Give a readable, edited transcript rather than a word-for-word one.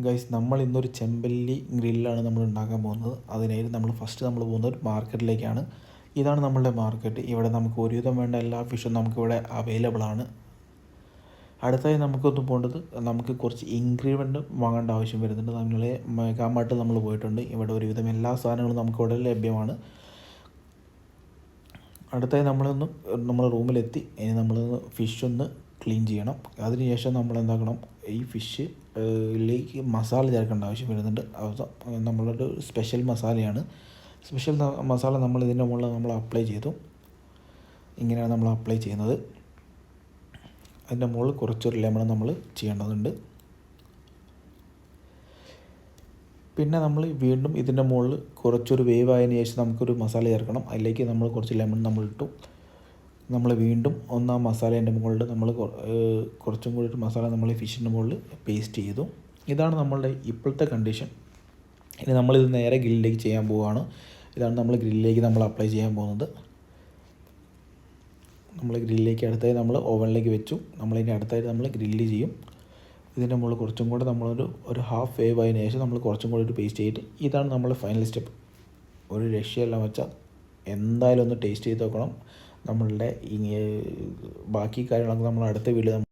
Guys, നമ്മൾ ഇന്നൊരു ചെമ്പല്ലി ഗ്രില്ലാണ് നമ്മൾ ഉണ്ടാക്കാൻ പോകുന്നത്. അതിനായിട്ട് നമ്മൾ ഫസ്റ്റ് പോകുന്നത് ഒരു മാർക്കറ്റിലേക്കാണ്. ഇതാണ് നമ്മളുടെ മാർക്കറ്റ്. ഇവിടെ നമുക്ക് ഒരുവിധം വേണ്ട എല്ലാ ഫിഷും നമുക്കിവിടെ അവൈലബിൾ ആണ്. അടുത്തായി നമുക്കൊന്ന് പോകേണ്ടത്, നമുക്ക് കുറച്ച് ഇൻഗ്രീഡിയൻറ്റ് വാങ്ങേണ്ട ആവശ്യം വരുന്നുണ്ട്. നമ്മൾ മെഗാമാർട്ട് നമ്മൾ പോയിട്ടുണ്ട്. ഇവിടെ ഒരുവിധം എല്ലാ സാധനങ്ങളും നമുക്കിവിടെ ലഭ്യമാണ്. അടുത്തായി നമ്മൾ റൂമിലെത്തി. ഇനി നമ്മളൊന്ന് ഫിഷ് ഒന്ന് ക്ലീൻ ചെയ്യണം. അതിനുശേഷം നമ്മൾ എന്താക്കണം, ഈ ഫിഷിലേക്ക് മസാല ചേർക്കേണ്ട ആവശ്യം വരുന്നുണ്ട്. നമ്മളൊരു സ്പെഷ്യൽ മസാലയാണ്. സ്പെഷ്യൽ മസാല നമ്മൾ ഇതിൻ്റെ മുകളിൽ നമ്മൾ അപ്ലൈ ചെയ്തു. ഇങ്ങനെയാണ് നമ്മൾ അപ്ലൈ ചെയ്യുന്നത്. അതിൻ്റെ മുകളിൽ കുറച്ചൊരു ലെമൺ നമ്മൾ ചെയ്യേണ്ടതുണ്ട്. പിന്നെ നമ്മൾ വീണ്ടും ഇതിൻ്റെ മുകളിൽ കുറച്ചൊരു വേവ് ആയതിനു ശേഷം നമുക്കൊരു മസാല ചേർക്കണം. അതിലേക്ക് നമ്മൾ കുറച്ച് ലെമൺ നമ്മൾ ഇട്ടു. നമ്മൾ വീണ്ടും ഒന്നാം മസാലേൻ്റെ മുകളിൽ നമ്മൾ കുറച്ചും കൂടി ഒരു മസാല നമ്മൾ ഈ ഫിഷിൻ്റെ മുകളിൽ പേസ്റ്റ് ചെയ്തു. ഇതാണ് നമ്മളുടെ ഇപ്പോഴത്തെ കണ്ടീഷൻ. ഇനി നമ്മളിത് നേരെ ഗ്രില്ലിലേക്ക് ചെയ്യാൻ പോവുകയാണ്. ഇതാണ് നമ്മൾ ഗ്രില്ലിലേക്ക് നമ്മൾ അപ്ലൈ ചെയ്യാൻ പോകുന്നത്. നമ്മൾ ഗ്രില്ലിലേക്ക് അടുത്തായി നമ്മൾ ഓവനിലേക്ക് വെച്ചു. നമ്മളിനി അടുത്തായിട്ട് നമ്മൾ ഗ്രില്ല് ചെയ്യും. ഇതിൻ്റെ മുകളിൽ കുറച്ചും കൂടെ ഒരു ഹാഫ് വേവ് ആയതിനു ശേഷം നമ്മൾ കുറച്ചും കൂടി ഒരു പേസ്റ്റ് ചെയ്തിട്ട്, ഇതാണ് നമ്മുടെ ഫൈനൽ സ്റ്റെപ്പ്. ഒരു രക്ഷയെല്ലാം വെച്ചാൽ എന്തായാലും ഒന്ന് ടേസ്റ്റ് ചെയ്ത് നോക്കണം. നമ്മളുടെ ബാക്കി കാര്യങ്ങളൊക്കെ നമ്മൾ അടുത്ത വീഡിയോ